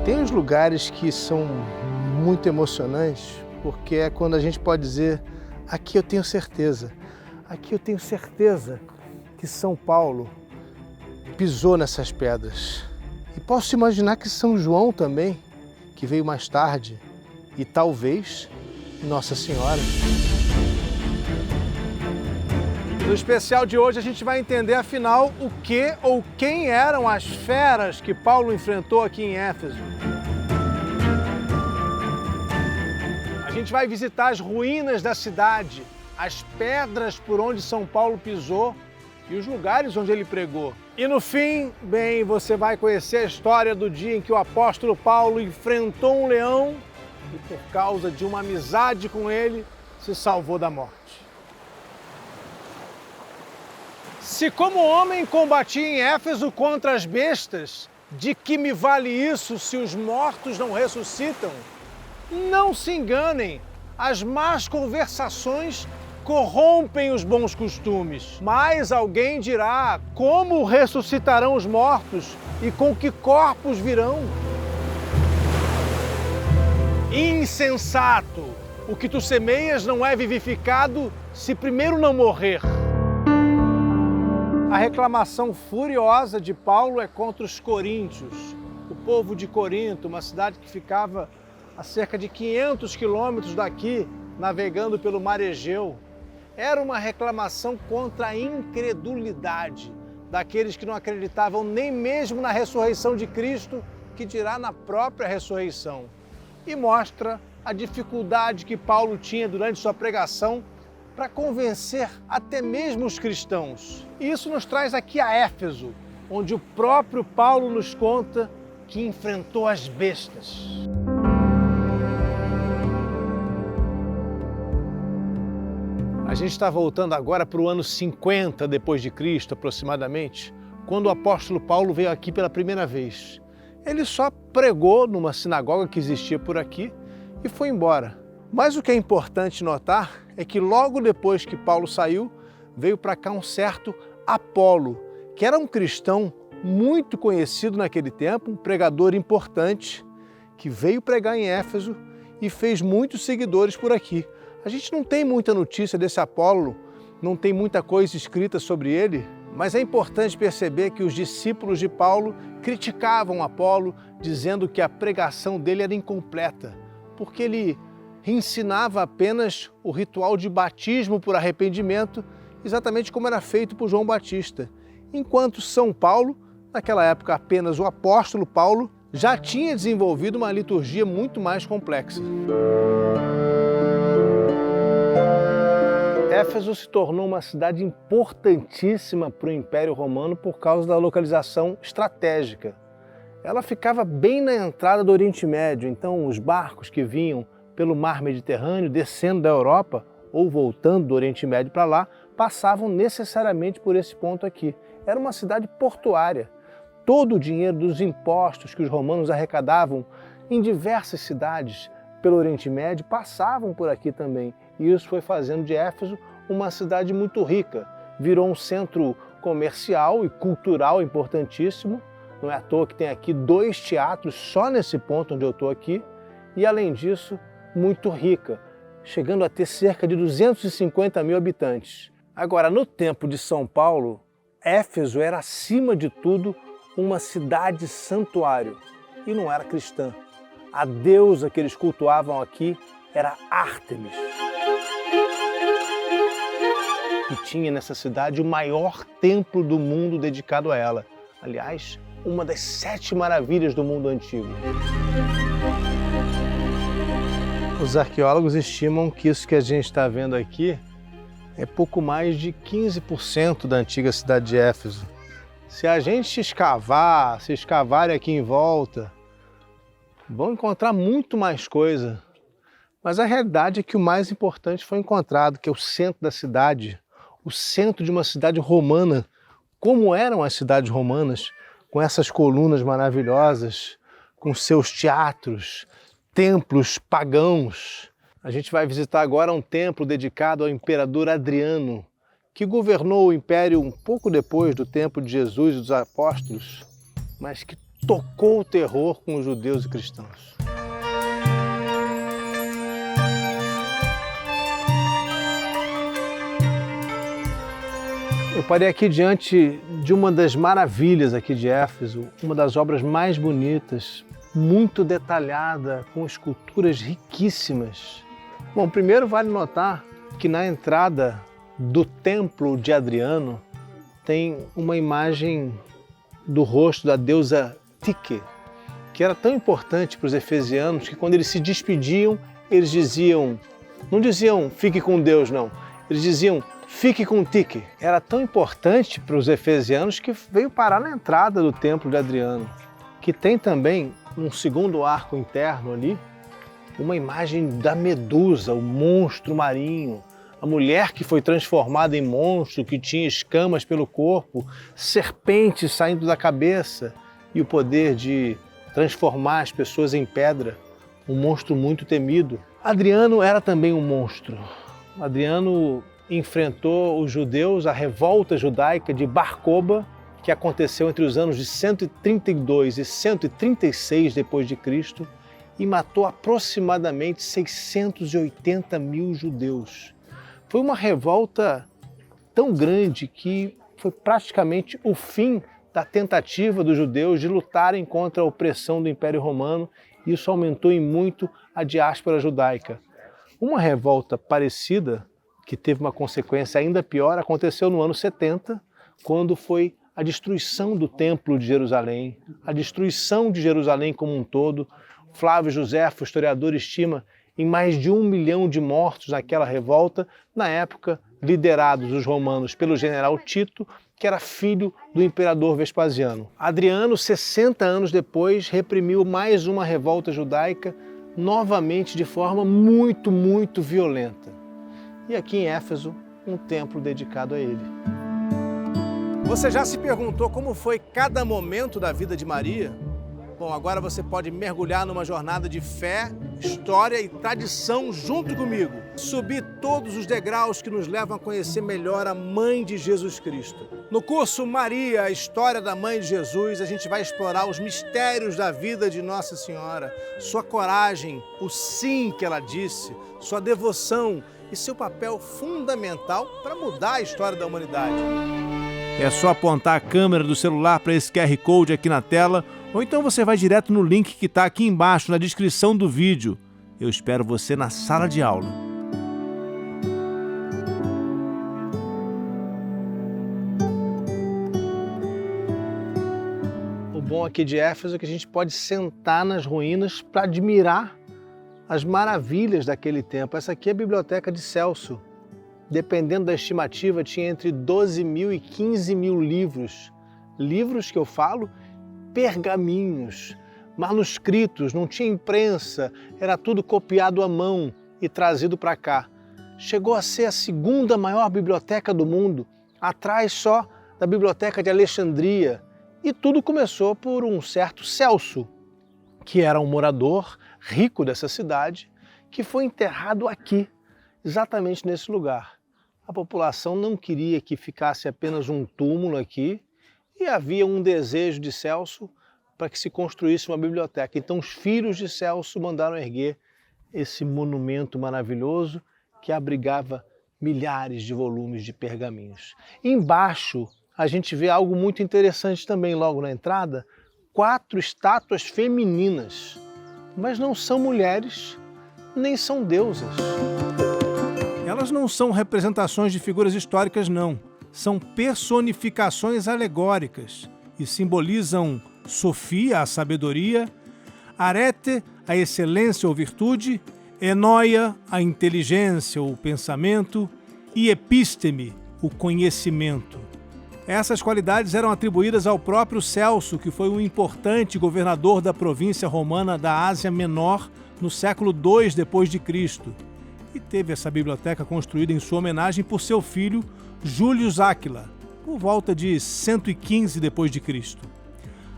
Tem uns lugares que são muito emocionantes, porque é quando a gente pode dizer, aqui eu tenho certeza que São Paulo pisou nessas pedras. E posso imaginar que São João também, que veio mais tarde, e talvez Nossa Senhora. No especial de hoje a gente vai entender afinal o que ou quem eram as feras que Paulo enfrentou aqui em Éfeso. A gente vai visitar as ruínas da cidade, as pedras por onde São Paulo pisou e os lugares onde ele pregou. E no fim, bem, você vai conhecer a história do dia em que o apóstolo Paulo enfrentou um leão e por causa de uma amizade com ele, se salvou da morte. Se como homem combati em Éfeso contra as bestas, de que me vale isso se os mortos não ressuscitam? Não se enganem, as más conversações corrompem os bons costumes. Mas alguém dirá, como ressuscitarão os mortos e com que corpos virão? Insensato! O que tu semeias não é vivificado se primeiro não morrer. A reclamação furiosa de Paulo é contra os coríntios. O povo de Corinto, uma cidade que ficava a cerca de 500 quilômetros daqui, navegando pelo Mar Egeu. Era uma reclamação contra a incredulidade daqueles que não acreditavam nem mesmo na ressurreição de Cristo, que dirá na própria ressurreição. E mostra a dificuldade que Paulo tinha durante sua pregação para convencer até mesmo os cristãos. E isso nos traz aqui a Éfeso, onde o próprio Paulo nos conta que enfrentou as bestas. A gente está voltando agora para o ano 50 depois de Cristo, aproximadamente, quando o apóstolo Paulo veio aqui pela primeira vez. Ele só pregou numa sinagoga que existia por aqui e foi embora. Mas o que é importante notar é que logo depois que Paulo saiu, veio para cá um certo Apolo, que era um cristão muito conhecido naquele tempo, um pregador importante, que veio pregar em Éfeso e fez muitos seguidores por aqui. A gente não tem muita notícia desse Apolo, não tem muita coisa escrita sobre ele, mas é importante perceber que os discípulos de Paulo criticavam Apolo, dizendo que a pregação dele era incompleta, porque ele ensinava apenas o ritual de batismo por arrependimento, exatamente como era feito por João Batista. Enquanto São Paulo, naquela época apenas o apóstolo Paulo, já tinha desenvolvido uma liturgia muito mais complexa. Éfeso se tornou uma cidade importantíssima para o Império Romano por causa da localização estratégica. Ela ficava bem na entrada do Oriente Médio, então os barcos que vinham pelo mar Mediterrâneo, descendo da Europa ou voltando do Oriente Médio para lá, passavam necessariamente por esse ponto aqui. Era uma cidade portuária. Todo o dinheiro dos impostos que os romanos arrecadavam em diversas cidades pelo Oriente Médio passavam por aqui também. E isso foi fazendo de Éfeso uma cidade muito rica. Virou um centro comercial e cultural importantíssimo. Não é à toa que tem aqui 2 teatros só nesse ponto onde eu estou aqui. E além disso, muito rica, chegando a ter cerca de 250 mil habitantes. Agora, no tempo de São Paulo, Éfeso era, acima de tudo, uma cidade-santuário e não era cristã. A deusa que eles cultuavam aqui era Ártemis. E tinha nessa cidade o maior templo do mundo dedicado a ela. Aliás, uma das 7 maravilhas do mundo antigo. Os arqueólogos estimam que isso que a gente está vendo aqui é pouco mais de 15% da antiga cidade de Éfeso. Se a gente se escavarem aqui em volta, vão encontrar muito mais coisa. Mas a realidade é que o mais importante foi encontrado, que é o centro da cidade, o centro de uma cidade romana, como eram as cidades romanas, com essas colunas maravilhosas, com seus teatros, templos pagãos. A gente vai visitar agora um templo dedicado ao imperador Adriano, que governou o império um pouco depois do tempo de Jesus e dos apóstolos, mas que tocou o terror com os judeus e cristãos. Eu parei aqui diante de uma das maravilhas aqui de Éfeso, uma das obras mais bonitas, muito detalhada, com esculturas riquíssimas. Bom, primeiro vale notar que na entrada do templo de Adriano tem uma imagem do rosto da deusa Tyche, que era tão importante para os efesianos que quando eles se despediam, eles não diziam fique com Deus, não, eles diziam fique com Tyche. Era tão importante para os efesianos que veio parar na entrada do templo de Adriano, que tem também, num segundo arco interno ali, uma imagem da Medusa, o monstro marinho, a mulher que foi transformada em monstro, que tinha escamas pelo corpo, serpentes saindo da cabeça e o poder de transformar as pessoas em pedra, um monstro muito temido. Adriano era também um monstro. Adriano enfrentou os judeus, a revolta judaica de Bar Koba, que aconteceu entre os anos de 132 e 136 depois de Cristo, e matou aproximadamente 680 mil judeus. Foi uma revolta tão grande que foi praticamente o fim da tentativa dos judeus de lutarem contra a opressão do Império Romano, e isso aumentou em muito a diáspora judaica. Uma revolta parecida, que teve uma consequência ainda pior, aconteceu no ano 70, quando foi a destruição do Templo de Jerusalém, a destruição de Jerusalém como um todo. Flávio Josefo, historiador, estima em mais de 1 milhão de mortos naquela revolta, na época liderados os romanos pelo general Tito, que era filho do imperador Vespasiano. Adriano, 60 anos depois, reprimiu mais uma revolta judaica, novamente de forma muito violenta. E aqui em Éfeso, um templo dedicado a ele. Você já se perguntou como foi cada momento da vida de Maria? Bom, agora você pode mergulhar numa jornada de fé, história e tradição junto comigo. Subir todos os degraus que nos levam a conhecer melhor a Mãe de Jesus Cristo. No curso Maria, a história da Mãe de Jesus, a gente vai explorar os mistérios da vida de Nossa Senhora, sua coragem, o sim que ela disse, sua devoção e seu papel fundamental para mudar a história da humanidade. É só apontar a câmera do celular para esse QR Code aqui na tela, ou então você vai direto no link que está aqui embaixo na descrição do vídeo. Eu espero você na sala de aula. O bom aqui de Éfeso é que a gente pode sentar nas ruínas para admirar as maravilhas daquele tempo. Essa aqui é a biblioteca de Celso. Dependendo da estimativa, tinha entre 12 mil e 15 mil livros. Livros que eu falo, pergaminhos, manuscritos, não tinha imprensa, era tudo copiado à mão e trazido para cá. Chegou a ser a segunda maior biblioteca do mundo, atrás só da Biblioteca de Alexandria. E tudo começou por um certo Celso, que era um morador rico dessa cidade, que foi enterrado aqui, exatamente nesse lugar. A população não queria que ficasse apenas um túmulo aqui e havia um desejo de Celso para que se construísse uma biblioteca. Então os filhos de Celso mandaram erguer esse monumento maravilhoso que abrigava milhares de volumes de pergaminhos. Embaixo a gente vê algo muito interessante também logo na entrada, 4 estátuas femininas, mas não são mulheres nem são deusas. Elas não são representações de figuras históricas, não. São personificações alegóricas e simbolizam Sofia, a sabedoria, Arete, a excelência ou virtude, Enoia, a inteligência ou pensamento, e Epísteme, o conhecimento. Essas qualidades eram atribuídas ao próprio Celso, que foi um importante governador da província romana da Ásia Menor no século II depois de Cristo. E teve essa biblioteca construída em sua homenagem por seu filho Július Áquila, por volta de 115 depois de Cristo.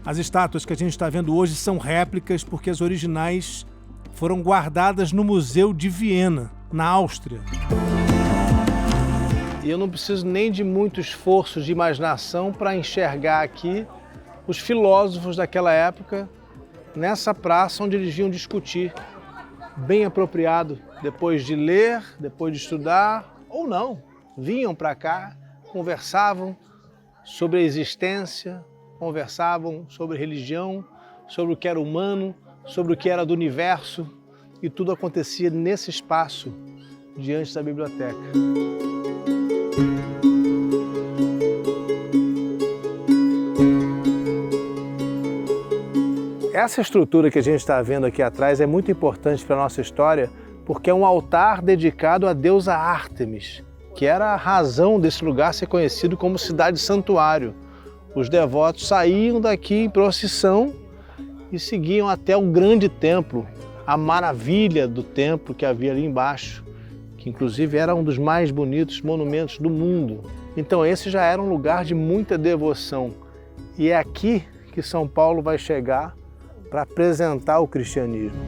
As estátuas que a gente está vendo hoje são réplicas porque as originais foram guardadas no Museu de Viena, na Áustria. E eu não preciso nem de muito esforço de imaginação para enxergar aqui os filósofos daquela época nessa praça onde eles iam discutir, bem apropriado, depois de ler, depois de estudar, ou não, vinham para cá, conversavam sobre a existência, conversavam sobre religião, sobre o que era humano, sobre o que era do universo, e tudo acontecia nesse espaço, diante da biblioteca. Essa estrutura que a gente está vendo aqui atrás é muito importante para a nossa história, porque é um altar dedicado à deusa Ártemis, que era a razão desse lugar ser conhecido como cidade-santuário. Os devotos saíam daqui em procissão e seguiam até o grande templo, a maravilha do templo que havia ali embaixo, que inclusive era um dos mais bonitos monumentos do mundo. Então esse já era um lugar de muita devoção. E é aqui que São Paulo vai chegar para apresentar o cristianismo.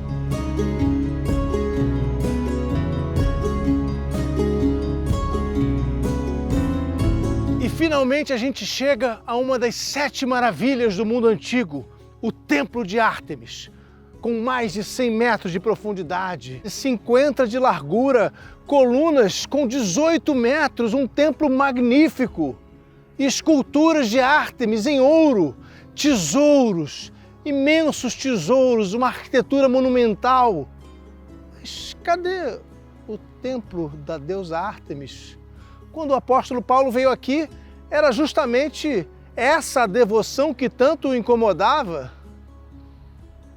E finalmente a gente chega a uma das 7 maravilhas do mundo antigo, o Templo de Ártemis, com mais de 100 metros de profundidade, 50 de largura, colunas com 18 metros, um templo magnífico, esculturas de Ártemis em ouro, tesouros, imensos tesouros, uma arquitetura monumental. Mas cadê o templo da deusa Ártemis? Quando o apóstolo Paulo veio aqui, era justamente essa devoção que tanto o incomodava.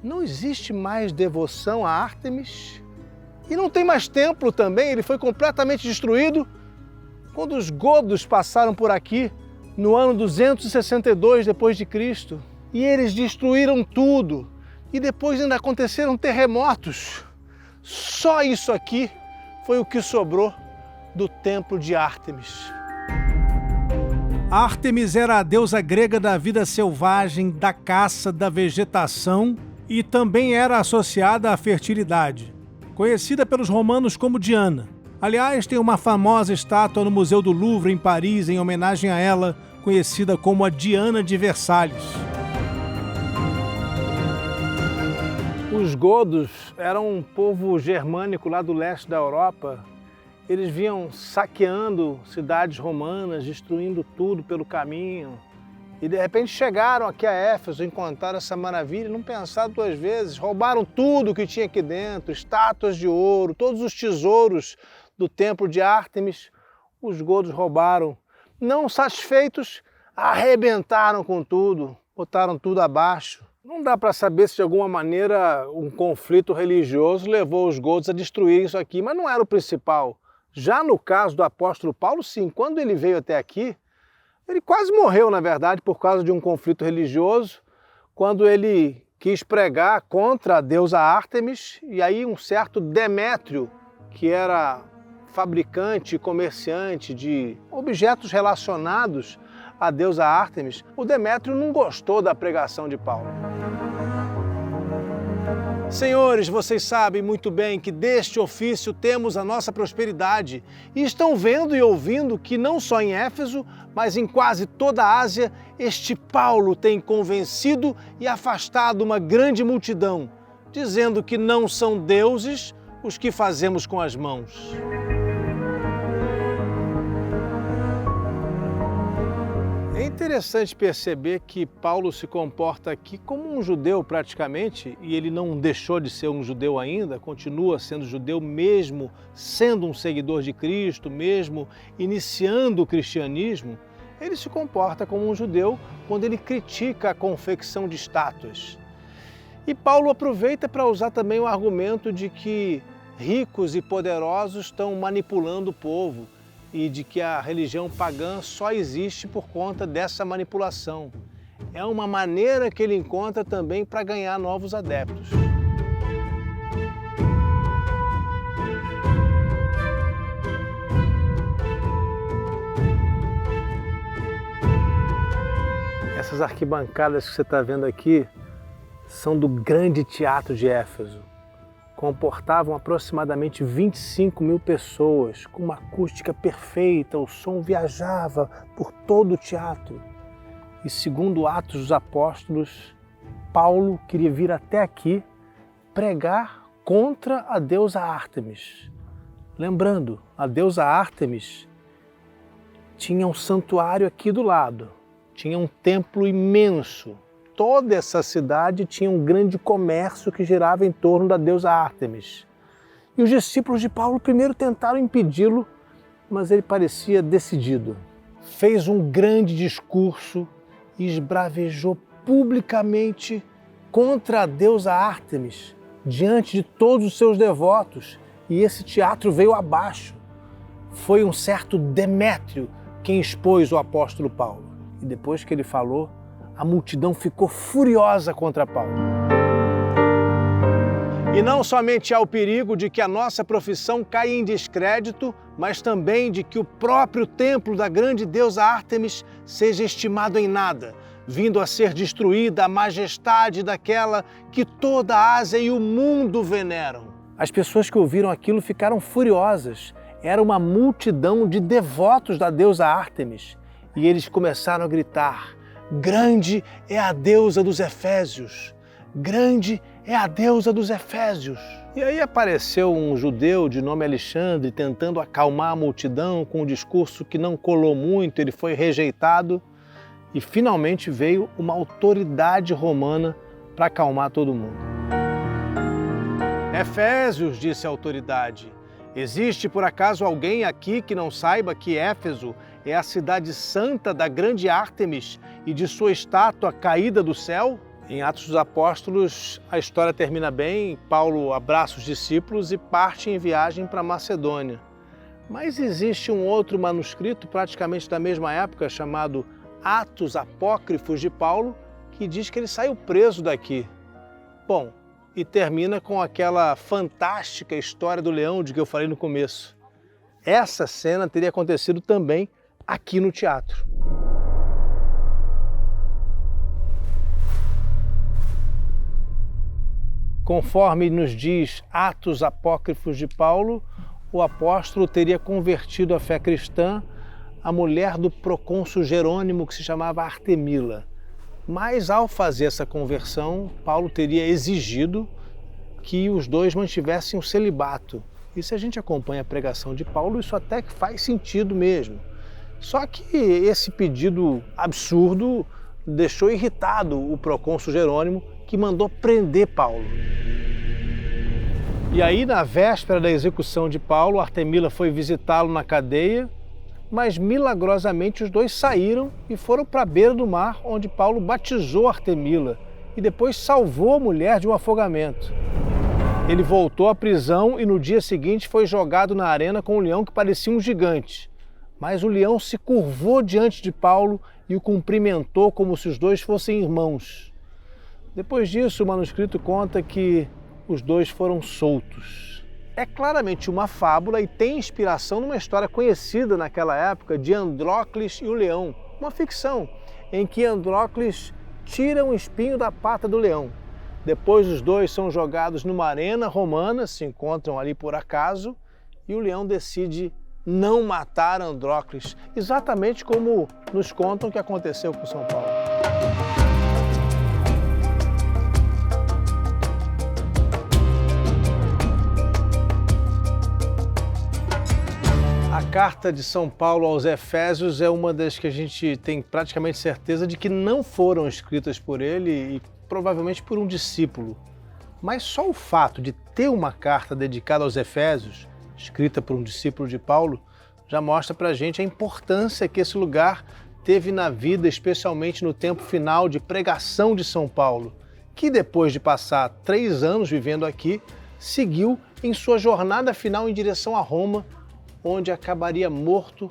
Não existe mais devoção a Ártemis e não tem mais templo também, ele foi completamente destruído quando os godos passaram por aqui no ano 262 depois de Cristo. E eles destruíram tudo. E depois ainda aconteceram terremotos. Só isso aqui foi o que sobrou do templo de Ártemis. Ártemis era a deusa grega da vida selvagem, da caça, da vegetação e também era associada à fertilidade. Conhecida pelos romanos como Diana. Aliás, tem uma famosa estátua no Museu do Louvre, em Paris, em homenagem a ela, conhecida como a Diana de Versalhes. Os godos eram um povo germânico lá do leste da Europa. Eles vinham saqueando cidades romanas, destruindo tudo pelo caminho. E de repente chegaram aqui a Éfeso, encontraram essa maravilha, não pensaram 2 vezes, roubaram tudo que tinha aqui dentro, estátuas de ouro, todos os tesouros do templo de Ártemis, os godos roubaram. Não satisfeitos, arrebentaram com tudo, botaram tudo abaixo. Não dá para saber se de alguma maneira um conflito religioso levou os godos a destruir isso aqui, mas não era o principal. Já no caso do apóstolo Paulo, sim, quando ele veio até aqui, ele quase morreu, na verdade, por causa de um conflito religioso, quando ele quis pregar contra a deusa Ártemis, e aí um certo Demétrio, que era fabricante e comerciante de objetos relacionados à deusa Ártemis, o Demétrio não gostou da pregação de Paulo. Senhores, vocês sabem muito bem que deste ofício temos a nossa prosperidade e estão vendo e ouvindo que não só em Éfeso, mas em quase toda a Ásia, este Paulo tem convencido e afastado uma grande multidão, dizendo que não são deuses os que fazemos com as mãos. É interessante perceber que Paulo se comporta aqui como um judeu praticamente, e ele não deixou de ser um judeu ainda, continua sendo judeu mesmo sendo um seguidor de Cristo, mesmo iniciando o cristianismo. Ele se comporta como um judeu quando ele critica a confecção de estátuas. E Paulo aproveita para usar também o argumento de que ricos e poderosos estão manipulando o povo, e de que a religião pagã só existe por conta dessa manipulação. É uma maneira que ele encontra também para ganhar novos adeptos. Essas arquibancadas que você está vendo aqui são do grande teatro de Éfeso. Comportavam aproximadamente 25.000 pessoas, com uma acústica perfeita, o som viajava por todo o teatro. E segundo Atos dos Apóstolos, Paulo queria vir até aqui pregar contra a deusa Ártemis. Lembrando, a deusa Ártemis tinha um santuário aqui do lado, tinha um templo imenso. Toda essa cidade tinha um grande comércio que girava em torno da deusa Ártemis. E os discípulos de Paulo primeiro tentaram impedi-lo, mas ele parecia decidido. Fez um grande discurso e esbravejou publicamente contra a deusa Ártemis, diante de todos os seus devotos, e esse teatro veio abaixo. Foi um certo Demétrio quem expôs o apóstolo Paulo. E depois que ele falou, a multidão ficou furiosa contra Paulo. E não somente há o perigo de que a nossa profissão caia em descrédito, mas também de que o próprio templo da grande deusa Ártemis seja estimado em nada, vindo a ser destruída a majestade daquela que toda a Ásia e o mundo veneram. As pessoas que ouviram aquilo ficaram furiosas. Era uma multidão de devotos da deusa Ártemis. E eles começaram a gritar: grande é a deusa dos Efésios! Grande é a deusa dos Efésios! E aí apareceu um judeu de nome Alexandre tentando acalmar a multidão com um discurso que não colou muito, ele foi rejeitado e finalmente veio uma autoridade romana para acalmar todo mundo. Efésios, disse a autoridade, existe por acaso alguém aqui que não saiba que Éfeso é a cidade santa da grande Ártemis e de sua estátua caída do céu? Em Atos dos Apóstolos, a história termina bem, Paulo abraça os discípulos e parte em viagem para Macedônia. Mas existe um outro manuscrito, praticamente da mesma época, chamado Atos Apócrifos de Paulo, que diz que ele saiu preso daqui. Bom, e termina com aquela fantástica história do leão de que eu falei no começo. Essa cena teria acontecido também aqui no teatro. Conforme nos diz Atos Apócrifos de Paulo, o apóstolo teria convertido à fé cristã a mulher do procônsul Jerônimo, que se chamava Artemila. Mas ao fazer essa conversão, Paulo teria exigido que os dois mantivessem o celibato. E se a gente acompanha a pregação de Paulo, isso até que faz sentido mesmo. Só que esse pedido absurdo deixou irritado o procônsul Jerônimo, que mandou prender Paulo. E aí, na véspera da execução de Paulo, Artemila foi visitá-lo na cadeia, mas milagrosamente os dois saíram e foram para a beira do mar, onde Paulo batizou Artemila e depois salvou a mulher de um afogamento. Ele voltou à prisão e no dia seguinte foi jogado na arena com um leão que parecia um gigante. Mas o leão se curvou diante de Paulo e o cumprimentou como se os dois fossem irmãos. Depois disso, o manuscrito conta que os dois foram soltos. É claramente uma fábula e tem inspiração numa história conhecida naquela época de Andrócles e o leão, uma ficção em que Andrócles tira um espinho da pata do leão. Depois os dois são jogados numa arena romana, se encontram ali por acaso, e o leão decide não matar Andrócles, exatamente como nos contam que aconteceu com São Paulo. A carta de São Paulo aos Efésios é uma das que a gente tem praticamente certeza de que não foram escritas por ele e provavelmente por um discípulo. Mas só o fato de ter uma carta dedicada aos Efésios, escrita por um discípulo de Paulo, já mostra pra gente a importância que esse lugar teve na vida, especialmente no tempo final de pregação de São Paulo, que depois de passar 3 anos vivendo aqui, seguiu em sua jornada final em direção a Roma, onde acabaria morto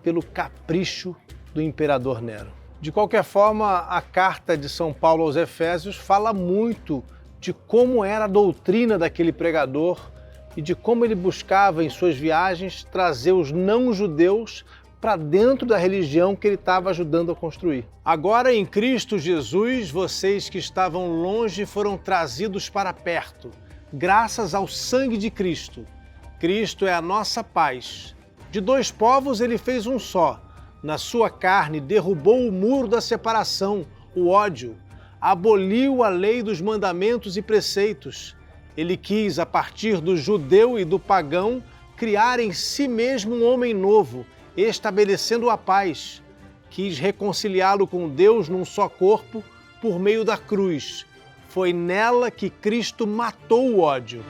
pelo capricho do imperador Nero. De qualquer forma, a carta de São Paulo aos Efésios fala muito de como era a doutrina daquele pregador e de como ele buscava em suas viagens trazer os não-judeus para dentro da religião que ele estava ajudando a construir. Agora em Cristo Jesus, vocês que estavam longe foram trazidos para perto, graças ao sangue de Cristo. Cristo é a nossa paz. De 2 povos ele fez um só, Na sua carne derrubou o muro da separação, o ódio, aboliu a lei dos mandamentos e preceitos. Ele quis, a partir do judeu e do pagão, criar em si mesmo um homem novo, estabelecendo a paz. Quis reconciliá-lo com Deus num só corpo por meio da cruz. Foi nela que Cristo matou o ódio.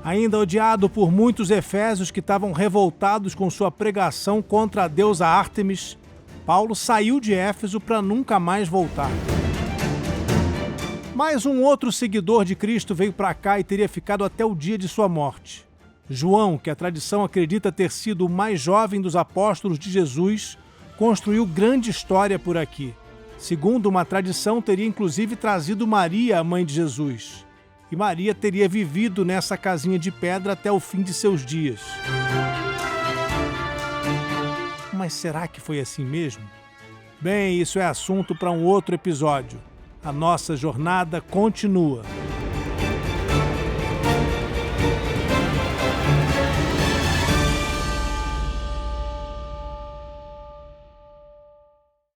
Ainda odiado por muitos efésios que estavam revoltados com sua pregação contra a deusa Ártemis, Paulo saiu de Éfeso para nunca mais voltar. Mas um outro seguidor de Cristo veio para cá e teria ficado até o dia de sua morte. João, que a tradição acredita ter sido o mais jovem dos apóstolos de Jesus, construiu grande história por aqui. Segundo uma tradição, teria inclusive trazido Maria, a mãe de Jesus. E Maria teria vivido nessa casinha de pedra até o fim de seus dias. Mas será que foi assim mesmo? Bem, isso é assunto para um outro episódio. A nossa jornada continua.